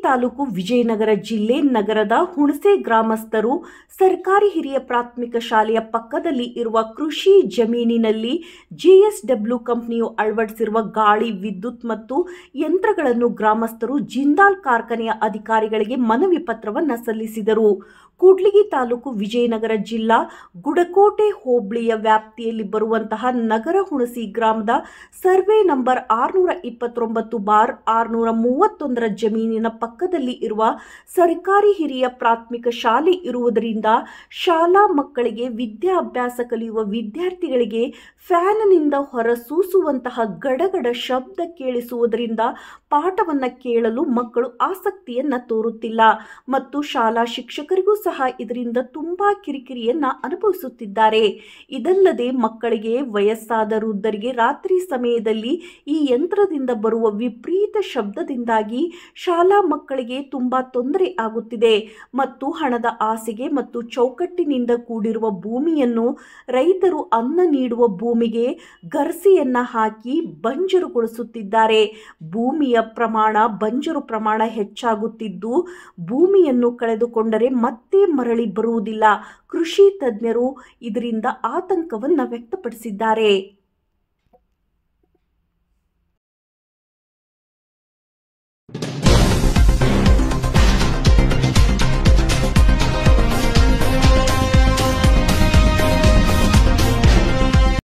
ತಾಲೂಕು ವಿಜಯನಗರ ಜಿಲ್ಲೆ ನಗರದ ಹುಣಸೆ ಗ್ರಾಮಸ್ಥರು ಸರ್ಕಾರಿ ಹಿರಿಯ ಪ್ರಾಥಮಿಕ ಶಾಲೆಯ ಪಕ್ಕದಲ್ಲಿ ಇರುವ ಕೃಷಿ ಜಮೀನಿನಲ್ಲಿ ಜಿಎಸ್ಡಬ್ಲ್ಯೂ ಕಂಪನಿಯು ಅಳವಡಿಸಿರುವ ಗಾಳಿ ವಿದ್ಯುತ್ ಮತ್ತು ಯಂತ್ರಗಳನ್ನು ಗ್ರಾಮಸ್ಥರು ಜಿಂದಾಲ್ ಕಾರ್ಖಾನೆಯ ಅಧಿಕಾರಿಗಳಿಗೆ ಮನವಿ ಪತ್ರವನ್ನು ಸಲ್ಲಿಸಿದರು. ಕೂಡ್ಲಿಗಿ ತಾಲೂಕು ವಿಜಯನಗರ ಜಿಲ್ಲಾ ಗುಡಕೋಟೆ ಹೋಬಳಿಯ ವ್ಯಾಪ್ತಿಯಲ್ಲಿ ಬರುವಂತಹ ನಗರ ಹುಣಸಿ ಗ್ರಾಮದ ಸರ್ವೆ ನಂಬರ್ 629/631 ಜಮೀನಿನ ಪಕ್ಕದಲ್ಲಿ ಇರುವ ಸರ್ಕಾರಿ ಹಿರಿಯ ಪ್ರಾಥಮಿಕ ಶಾಲೆ ಇರುವುದರಿಂದ ಶಾಲಾ ಮಕ್ಕಳಿಗೆ ವಿದ್ಯಾಭ್ಯಾಸ ಕಲಿಯುವ ವಿದ್ಯಾರ್ಥಿಗಳಿಗೆ ಫ್ಯಾನ್ನಿಂದ ಹೊರಸೂಸುವಂತಹ ಗಡಗಡ ಶಬ್ದ ಕೇಳಿಸುವುದರಿಂದ ಪಾಠವನ್ನು ಕೇಳಲು ಮಕ್ಕಳು ಆಸಕ್ತಿಯನ್ನ ತೋರುತ್ತಿಲ್ಲ ಮತ್ತು ಶಾಲಾ ಶಿಕ್ಷಕರಿಗೂ ಸಹ ಇದರಿಂದ ತುಂಬಾ ಕಿರಿಕಿರಿಯನ್ನ ಅನುಭವಿಸುತ್ತಿದ್ದಾರೆ. ಇದಲ್ಲದೆ ಮಕ್ಕಳಿಗೆ ವಯಸ್ಸಾದ ವೃದ್ಧರಿಗೆ ರಾತ್ರಿ ಸಮಯದಲ್ಲಿ ಈ ಯಂತ್ರದಿಂದ ಬರುವ ವಿಪರೀತ ಶಬ್ದದಿಂದಾಗಿ ಶಾಲಾ ಮಕ್ಕಳಿಗೆ ತುಂಬಾ ತೊಂದರೆ ಆಗುತ್ತಿದೆ ಮತ್ತು ಹಣದ ಆಸೆಗೆ ಮತ್ತು ಚೌಕಟ್ಟಿನಿಂದ ಕೂಡಿರುವ ಭೂಮಿಯನ್ನು ರೈತರು ಅನ್ನ ನೀಡುವ ಭೂಮಿಗೆ ಗರ್ಸೆಯನ್ನ ಹಾಕಿ ಬಂಜರುಗೊಳಿಸುತ್ತಿದ್ದಾರೆ. ಭೂಮಿಯ ಬಂಜರು ಪ್ರಮಾಣ ಹೆಚ್ಚಾಗುತ್ತಿದ್ದು ಭೂಮಿಯನ್ನು ಕಳೆದುಕೊಂಡರೆ ಮತ್ತೆ ಮರಳಿ ಬರುವುದಿಲ್ಲ. ಕೃಷಿ ತಜ್ಞರು ಇದರಿಂದ ಆತಂಕವನ್ನು ವ್ಯಕ್ತಪಡಿಸಿದ್ದಾರೆ.